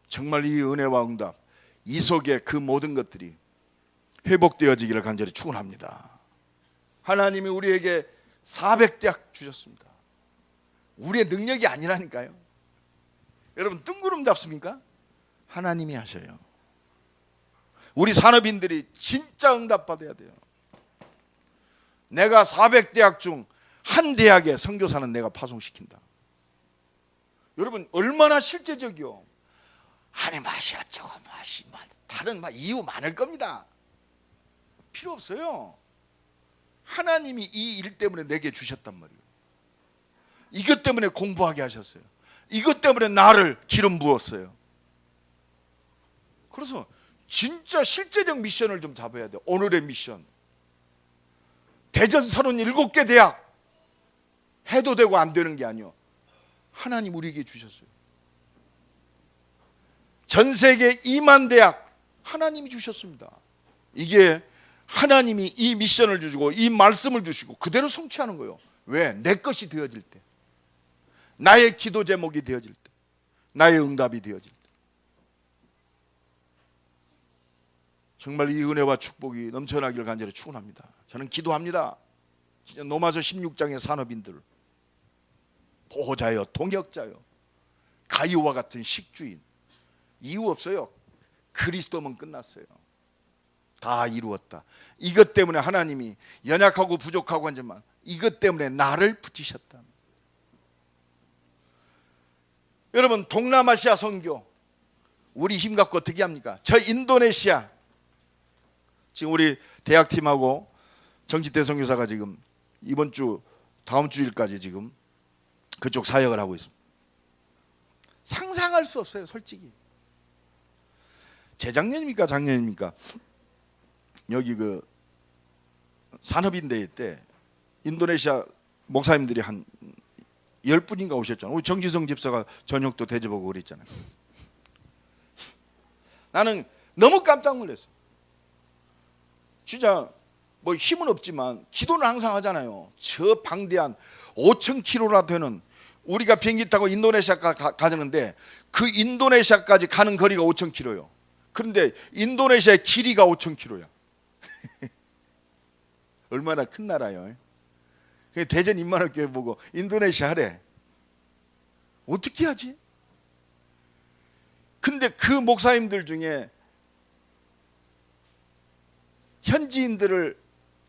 정말 이 은혜와 응답, 이 속에 그 모든 것들이 회복되어지기를 간절히 축원합니다. 하나님이 우리에게 400대학 주셨습니다. 우리의 능력이 아니라니까요. 여러분 뜬구름 잡습니까? 하나님이 하셔요. 우리 산업인들이 진짜 응답받아야 돼요. 내가 400대학 중 한 대학에 선교사는 내가 파송시킨다. 여러분 얼마나 실제적이요. 아니 맛이 어쩌고 맛이 다른 이유 많을 겁니다. 필요 없어요. 하나님이 이 일 때문에 내게 주셨단 말이에요. 이것 때문에 공부하게 하셨어요. 이것 때문에 나를 기름 부었어요. 그래서 진짜 실제적 미션을 좀 잡아야 돼요. 오늘의 미션. 대전 37개 대학 해도 되고 안 되는 게 아니요. 하나님 우리에게 주셨어요. 전 세계 2만 대학 하나님이 주셨습니다. 이게 하나님이 이 미션을 주시고 이 말씀을 주시고 그대로 성취하는 거예요. 왜? 내 것이 되어질 때, 나의 기도 제목이 되어질 때, 나의 응답이 되어질 때. 정말 이 은혜와 축복이 넘쳐나기를 간절히 축원합니다. 저는 기도합니다. 진짜 로마서 16장의 산업인들, 보호자여, 동역자여, 가이와 같은 식주인, 이유 없어요. 그리스도면 끝났어요. 다 이루었다. 이것 때문에 하나님이 연약하고 부족하고 하지만 이것 때문에 나를 붙이셨다. 여러분 동남아시아 선교 우리 힘 갖고 어떻게 합니까? 저 인도네시아 지금 우리 대학팀하고 정지태 선교사가 지금 이번 주 다음 주일까지 지금 그쪽 사역을 하고 있습니다. 상상할 수 없어요. 솔직히 재작년입니까 작년입니까 여기 그 산업인대회 때 인도네시아 목사님들이 한 10분인가 오셨잖아요. 우리 정지성 집사가 저녁도 대접하고 그랬잖아요. 나는 너무 깜짝 놀랐어요. 진짜 뭐 힘은 없지만 기도는 항상 하잖아요. 저 방대한 5,000km나 되는 우리가 비행기 타고 인도네시아까지 가는데 그 인도네시아까지 가는 거리가 5,000km요. 그런데 인도네시아의 길이가 5,000km야. 얼마나 큰 나라예요. 대전 임마누엘 교회 보고 인도네시아 하래. 어떻게 하지? 근데 그 목사님들 중에 현지인들을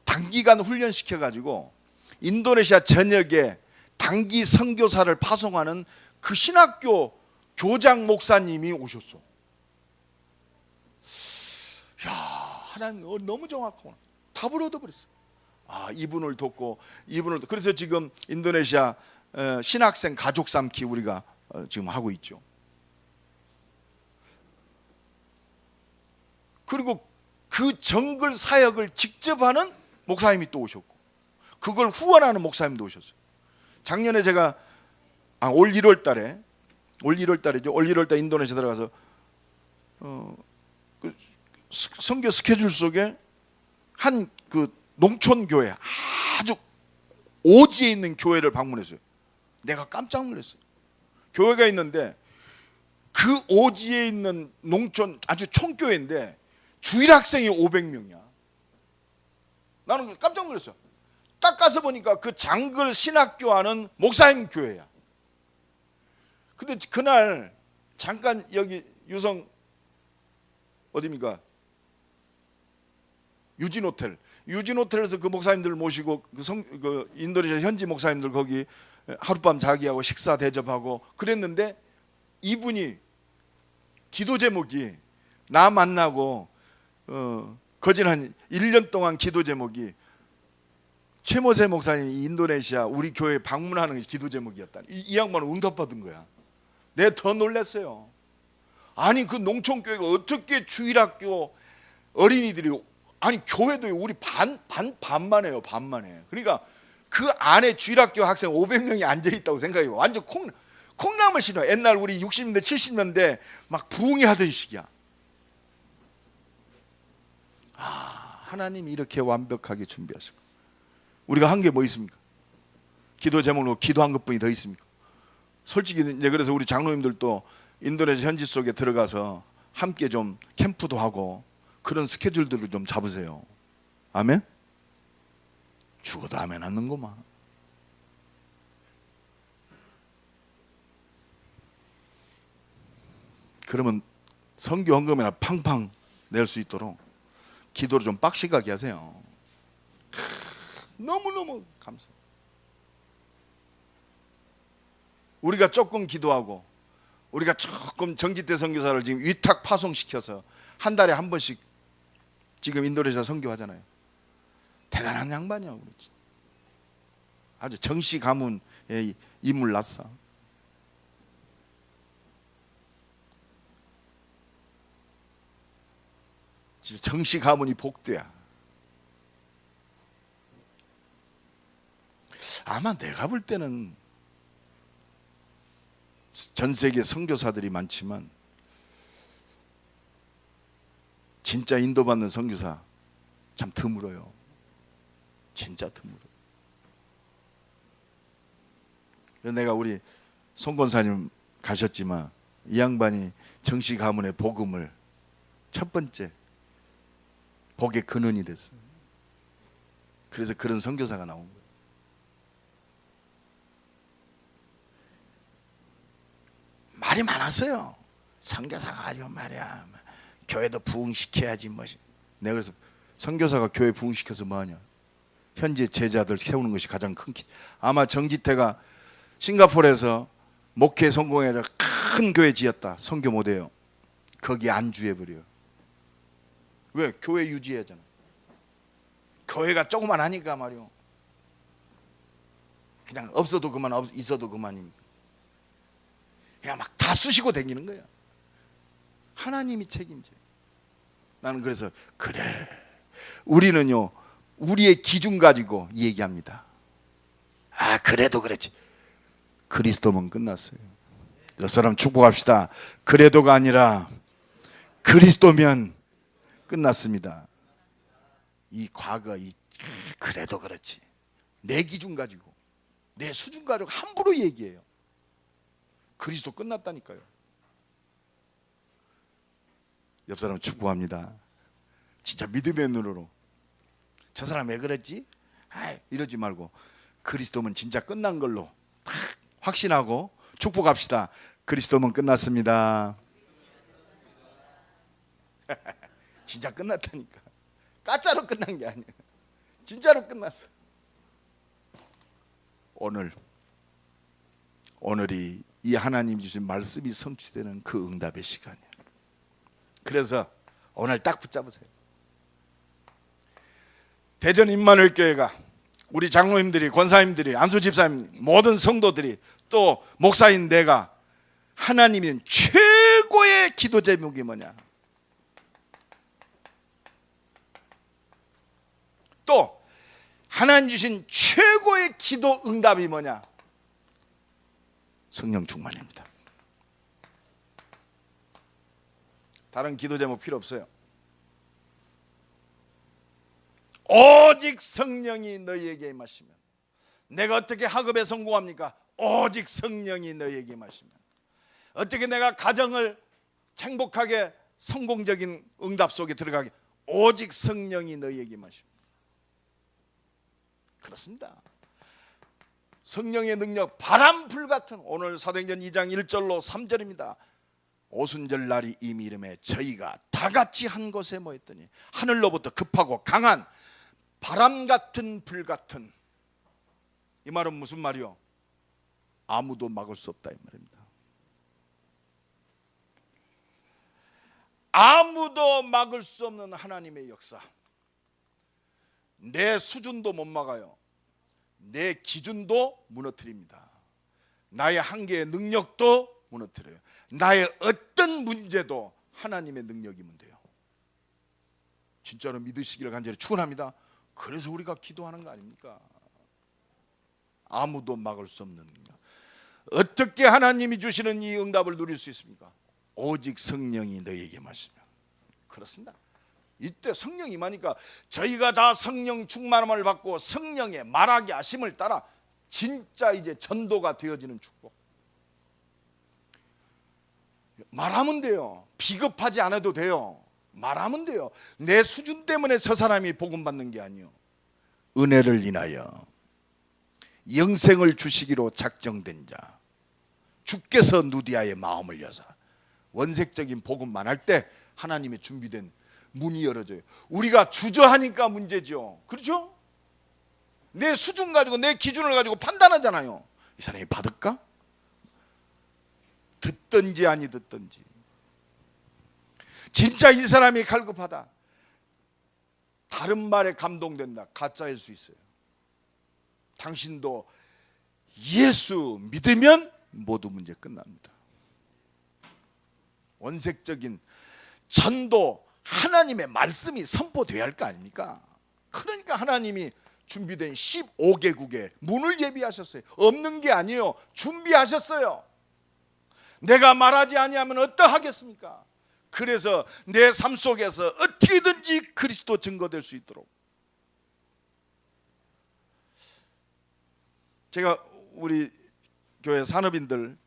단기간 훈련시켜 가지고 인도네시아 전역에 단기 선교사를 파송하는 그 신학교 교장 목사님이 오셨어. 야, 하나님 너무 정확하구나. 답을 얻어버렸어. 아, 이분을 돕고 그래서 지금 인도네시아 신학생 가족 삼기 우리가 지금 하고 있죠. 그리고 그 정글 사역을 직접 하는 목사님이 또 오셨고 그걸 후원하는 목사님도 오셨어요. 작년에 제가 올 1월 달이죠. 올 1월 달 인도네시아 들어가서 그 선교 스케줄 속에 한 그 농촌 교회 아주 오지에 있는 교회를 방문했어요. 내가 깜짝 놀랐어요. 교회가 있는데 그 오지에 있는 농촌 아주 총교회인데 주일 학생이 500명이야. 나는 깜짝 놀랐어요. 딱 가서 보니까 그 장글 신학교 하는 목사님 교회야. 근데 그날 잠깐 여기 유성 어디입니까? 유진호텔에서 그 목사님들 모시고 그 인도네시아 현지 목사님들 거기 하룻밤 자기하고 식사 대접하고 그랬는데 이분이 기도 제목이 나 만나고 거진 한 1년 동안 기도 제목이 최모세 목사님이 인도네시아 우리 교회 방문하는 기도 제목이었다. 이 양반은 응답받은 거야. 내가 더 놀랐어요. 아니 그 농촌교회가 어떻게 주일학교 어린이들이 아니 교회도 우리 반만 해요. 반만 해. 그러니까 그 안에 주일학교 학생 500명이 앉아있다고 생각해요. 완전 콩나물 신화. 옛날 우리 60년대 70년대 막 부흥이 하던 시기야. 하나님이 이렇게 완벽하게 준비하시고, 우리가 한 게 뭐 있습니까? 기도 제목으로 기도한 것뿐이 더 있습니까? 솔직히 이제 그래서 우리 장로님들도 인도네시아 현지 속에 들어가서 함께 좀 캠프도 하고 그런 스케줄들을 좀 잡으세요. 아멘? 죽어도 아멘 하는구만. 그러면 선교 헌금이나 팡팡 낼 수 있도록 기도를 좀 빡시하게 하세요. 너무너무 감사해요. 우리가 조금 기도하고, 우리가 조금 정지태 선교사를 지금 위탁 파송시켜서 한 달에 한 번씩 지금 인도네시아 선교하잖아요. 대단한 양반이야. 우리 아주 정씨 가문의 인물 났어. 진짜 정씨 가문이 복대야. 아마 내가 볼 때는 전 세계 선교사들이 많지만 진짜 인도받는 선교사 참 드물어요. 진짜 드물어요. 내가 우리 송 권사님 가셨지만 이 양반이 정씨 가문의 복음을 첫 번째 복의 근원이 됐어요. 그래서 그런 선교사가 나온 거예요. 말이 많았어요. 선교사가 아주 말이야, 교회도 부흥시켜야지 뭐. 내가 그래서 선교사가 교회 부흥시켜서 뭐하냐? 현재 제자들 세우는 것이 가장 큰 기. 아마 정지태가 싱가포르에서 목회 성공해서 큰 교회 지었다. 선교 못해요. 거기 안주해버려. 왜? 교회 유지하잖아. 교회가 조그만 하니까 말이요. 그냥 없어도 그만, 있어도 그만입니다. 그냥 막 다 쑤시고 다니는 거야. 하나님이 책임져. 나는 그래서 그래, 우리는요 우리의 기준 가지고 얘기합니다. 아 그래도 그렇지. 그리스도면 끝났어요. 여 사람 축복합시다. 그래도가 아니라 그리스도면 끝났습니다. 이 과거 그래도 그렇지. 내 기준 가지고, 내 수준 가지고 함부로 얘기해요. 그리스도 끝났다니까요. 옆 사람 축복합니다. 진짜 믿음의 눈으로, 저 사람 왜 그랬지? 이러지 말고 그리스도면 진짜 끝난 걸로 딱 확신하고 축복합시다. 그리스도면 끝났습니다. 진짜 끝났다니까. 가짜로 끝난 게 아니야. 진짜로 끝났어. 오늘이 이 하나님 주신 말씀이 성취되는 그 응답의 시간이야. 그래서 오늘 딱 붙잡으세요. 대전 임마누엘 교회가 우리 장로님들이, 권사님들이, 안수 집사님, 모든 성도들이, 또 목사인 내가 하나님이 최고의 기도 제목이 뭐냐? 또 하나님 주신 최고의 기도 응답이 뭐냐? 성령 충만입니다. 다른 기도 제목 필요 없어요. 오직 성령이 너희에게 임하시면. 내가 어떻게 학업에 성공합니까? 오직 성령이 너희에게 임하시면. 어떻게 내가 가정을 행복하게 성공적인 응답 속에 들어가게? 오직 성령이 너희에게 임하시면. 그렇습니다. 성령의 능력, 바람 불같은, 오늘 사도행전 2장 1절로 3절입니다. 오순절 날이 이미 이름에 저희가 다 같이 한 곳에 모였더니 하늘로부터 급하고 강한 바람 같은 불 같은. 이 말은 무슨 말이요? 아무도 막을 수 없다 이 말입니다. 아무도 막을 수 없는 하나님의 역사. 내 수준도 못 막아요. 내 기준도 무너뜨립니다. 나의 한계의 능력도 무너뜨려요. 나의 어떤 문제도 하나님의 능력이면 돼요. 진짜로 믿으시기를 간절히 축원합니다. 그래서 우리가 기도하는 거 아닙니까? 아무도 막을 수 없는 능력. 어떻게 하나님이 주시는 이 응답을 누릴 수 있습니까? 오직 성령이 너희에게 마시면. 그렇습니다. 이때 성령이 임하니까 저희가 다 성령 충만함을 받고 성령의 말하게 하심을 따라 진짜 이제 전도가 되어지는 축복. 말하면 돼요. 비겁하지 않아도 돼요. 말하면 돼요. 내 수준 때문에 저 사람이 복음 받는 게 아니요, 은혜를 인하여 영생을 주시기로 작정된 자, 주께서 누디아의 마음을 여사. 원색적인 복음만 할 때 하나님의 준비된 문이 열어져요. 우리가 주저하니까 문제죠. 그렇죠? 내 수준 가지고 내 기준을 가지고 판단하잖아요. 이 사람이 받을까? 듣든지 아니 듣든지. 진짜 이 사람이 갈급하다, 다른 말에 감동된다, 가짜일 수 있어요. 당신도 예수 믿으면 모두 문제 끝납니다. 원색적인 전도, 하나님의 말씀이 선포되어야 할 거 아닙니까? 그러니까 하나님이 준비된 15개국의 문을 예비하셨어요. 없는 게 아니에요. 준비하셨어요. 내가 말하지 아니하면 어떠하겠습니까? 그래서 내 삶 속에서 어떻게든지 그리스도 증거될 수 있도록. 제가 우리 교회 산업인들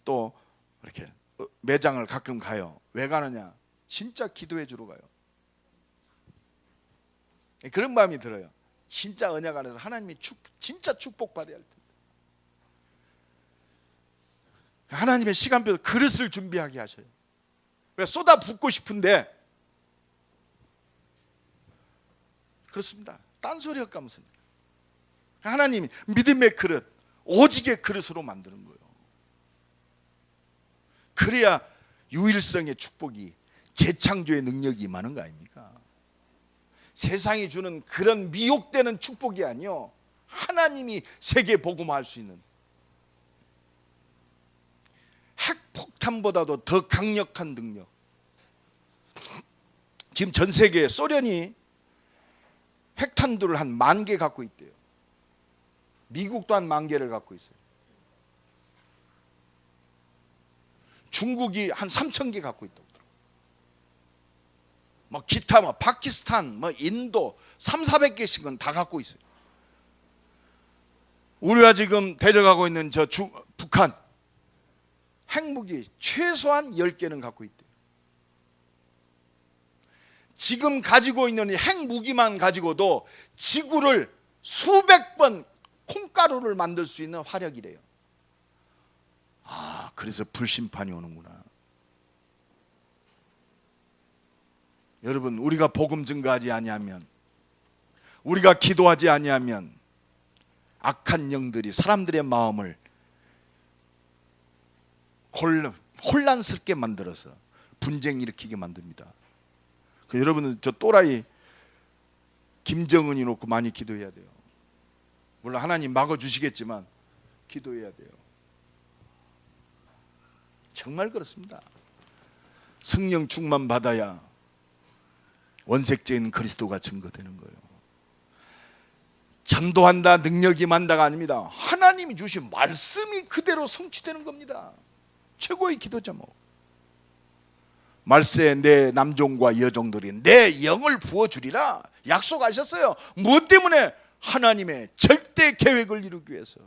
또 이렇게 매장을 가끔 가요. 왜 가느냐? 진짜 기도해 주러 가요. 그런 마음이 들어요. 진짜 언약 안에서 하나님이 진짜 축복받아야 할 텐데. 하나님의 시간표로 그릇을 준비하게 하셔요. 왜 쏟아붓고 싶은데, 그렇습니다. 딴소리 헛가면서 하나님이 믿음의 그릇, 오직의 그릇으로 만드는 거예요. 그래야 유일성의 축복이, 재창조의 능력이 임하는 거 아닙니까? 세상이 주는 그런 미혹되는 축복이 아니요, 하나님이 세계 복음화할 수 있는, 핵폭탄보다도 더 강력한 능력. 지금 전 세계에 소련이 핵탄두를 한 10,000개 갖고 있대요. 미국도 한 10,000개를 갖고 있어요. 중국이 한 3,000개 갖고 있다고. 뭐 기타 뭐 파키스탄, 뭐 인도 300~400개씩은 다 갖고 있어요. 우리가 지금 대적하고 있는 저 북한, 핵무기 최소한 10개는 갖고 있대요. 지금 가지고 있는 핵무기만 가지고도 지구를 수백 번 콩가루를 만들 수 있는 화력이래요. 아, 그래서 불심판이 오는구나. 여러분, 우리가 복음 증거하지 아니하면, 우리가 기도하지 아니하면 악한 영들이 사람들의 마음을 혼란스럽게 만들어서 분쟁 일으키게 만듭니다. 여러분은 저 또라이 김정은이 놓고 많이 기도해야 돼요. 물론 하나님 막아주시겠지만 기도해야 돼요. 정말 그렇습니다. 성령 충만 받아야 원색적인 그리스도가 증거되는 거예요. 전도한다, 능력이 만다가 아닙니다. 하나님이 주신 말씀이 그대로 성취되는 겁니다. 최고의 기도 제목. 말세에 내 남종과 여종들이 내 영을 부어주리라 약속하셨어요. 무엇 때문에? 하나님의 절대 계획을 이루기 위해서,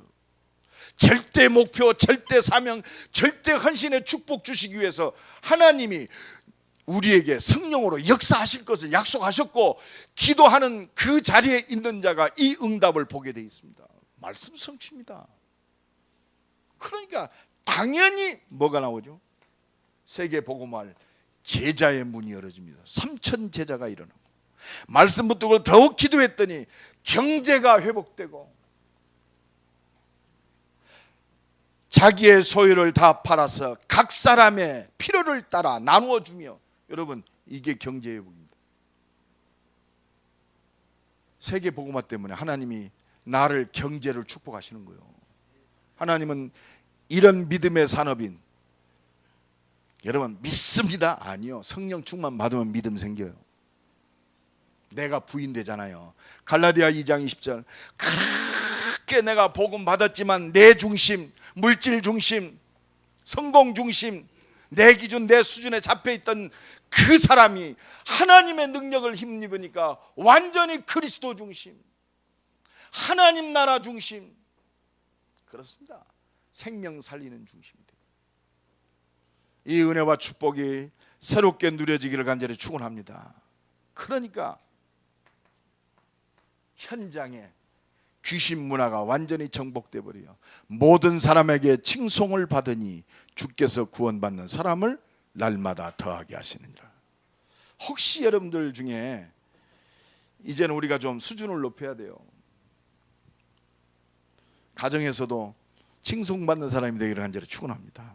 절대 목표, 절대 사명, 절대 헌신의 축복 주시기 위해서 하나님이 우리에게 성령으로 역사하실 것을 약속하셨고, 기도하는 그 자리에 있는 자가 이 응답을 보게 되어 있습니다. 말씀 성취입니다. 그러니까 당연히 뭐가 나오죠? 세계 복음할 제자의 문이 열어집니다. 3,000 제자가 일어나고, 말씀 붙들고 더욱 기도했더니 경제가 회복되고, 자기의 소유를 다 팔아서 각 사람의 필요를 따라 나누어 주며, 여러분, 이게 경제 회복입니다. 세계 복음화 때문에 하나님이 나를, 경제를 축복하시는 거예요. 하나님은 이런 믿음의 산업인, 여러분 믿습니다? 아니요. 성령 충만 받으면 믿음 생겨요. 내가 부인되잖아요. 갈라디아 2장 20절 작게 내가 복음 받았지만 내 중심, 물질 중심, 성공 중심, 내 기준, 내 수준에 잡혀있던 그 사람이 하나님의 능력을 힘입으니까 완전히 그리스도 중심, 하나님 나라 중심, 그렇습니다. 생명 살리는 중심이 돼요. 이 은혜와 축복이 새롭게 누려지기를 간절히 축원합니다. 그러니까 현장에 귀신 문화가 완전히 정복돼 버려요. 모든 사람에게 칭송을 받으니 주께서 구원받는 사람을 날마다 더하게 하시느니라. 혹시 여러분들 중에 이제는 우리가 좀 수준을 높여야 돼요. 가정에서도 칭송받는 사람이 되기를 간절히 축원합니다.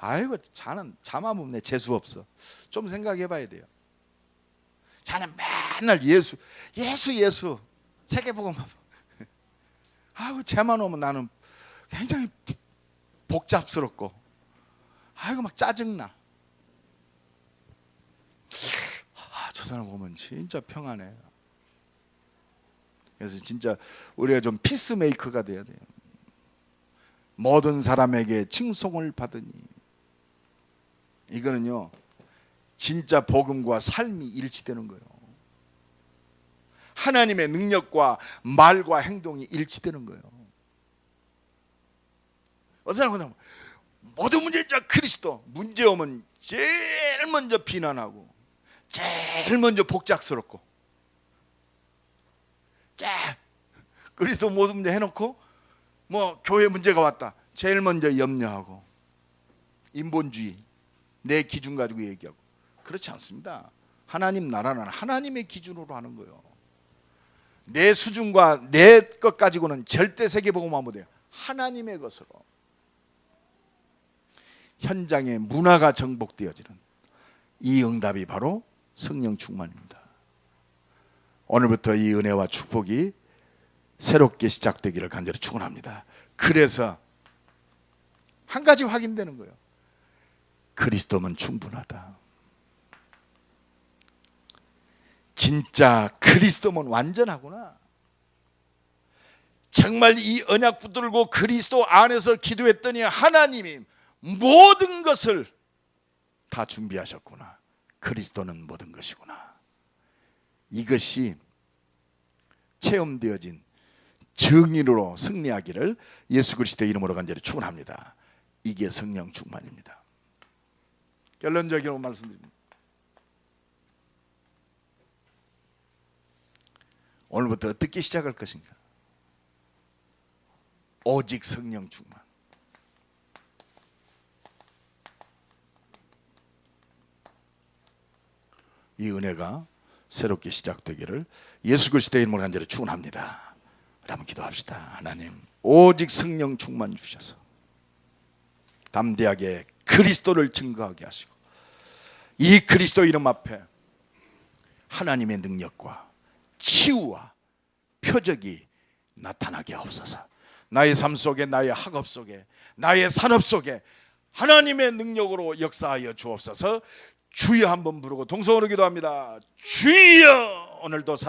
아이고, 자는 잠안 없네. 재수 없어. 좀 생각해 봐야 돼요. 자는 맨날 예수 세계복음만. 아이고, 쟤만 오면 나는 굉장히 복잡스럽고, 아이고 막 짜증나. 저 사람 보면 진짜 평안해. 그래서 진짜 우리가 좀 피스메이커가 돼야 돼요. 모든 사람에게 칭송을 받으니, 이거는요 진짜 복음과 삶이 일치되는 거예요. 하나님의 능력과 말과 행동이 일치되는 거예요. 어떤 사람은 모든 문제자 그리스도, 문제 오면 제일 먼저 비난하고 제일 먼저 복잡스럽고, 그리스도 모든 문제 해놓고 뭐 교회 문제가 왔다 제일 먼저 염려하고, 인본주의, 내 기준 가지고 얘기하고. 그렇지 않습니다. 하나님 나라는 하나님의 기준으로 하는 거예요. 내 수준과 내 것 가지고는 절대 세계복음화 못해요. 하나님의 것으로 현장에 문화가 정복되어지는 이 응답이 바로 성령 충만입니다. 오늘부터 이 은혜와 축복이 새롭게 시작되기를 간절히 축원합니다. 그래서 한 가지 확인되는 거예요. 그리스도면 충분하다. 진짜 그리스도면 완전하구나. 정말 이 언약 붙들고 그리스도 안에서 기도했더니 하나님이 모든 것을 다 준비하셨구나. 그리스도는 모든 것이구나. 이것이 체험되어진 정인으로 승리하기를 예수 그리스도의 이름으로 간절히 축원합니다. 이게 성령 충만입니다. 결론적으로 말씀드립니다. 오늘부터 어떻게 시작할 것인가? 오직 성령 충만. 이 은혜가 새롭게 시작되기를 예수 그리스도의 이름으로 간절히 축원합니다. 한번 기도합시다. 하나님, 오직 성령 충만 주셔서 담대하게 그리스도를 증거하게 하시고, 이 그리스도 이름 앞에 하나님의 능력과 치유와 표적이 나타나게 하옵소서. 나의 삶 속에, 나의 학업 속에, 나의 산업 속에 하나님의 능력으로 역사하여 주옵소서. 주여 한번 부르고 동성으로 기도합니다. 주여, 오늘도 살아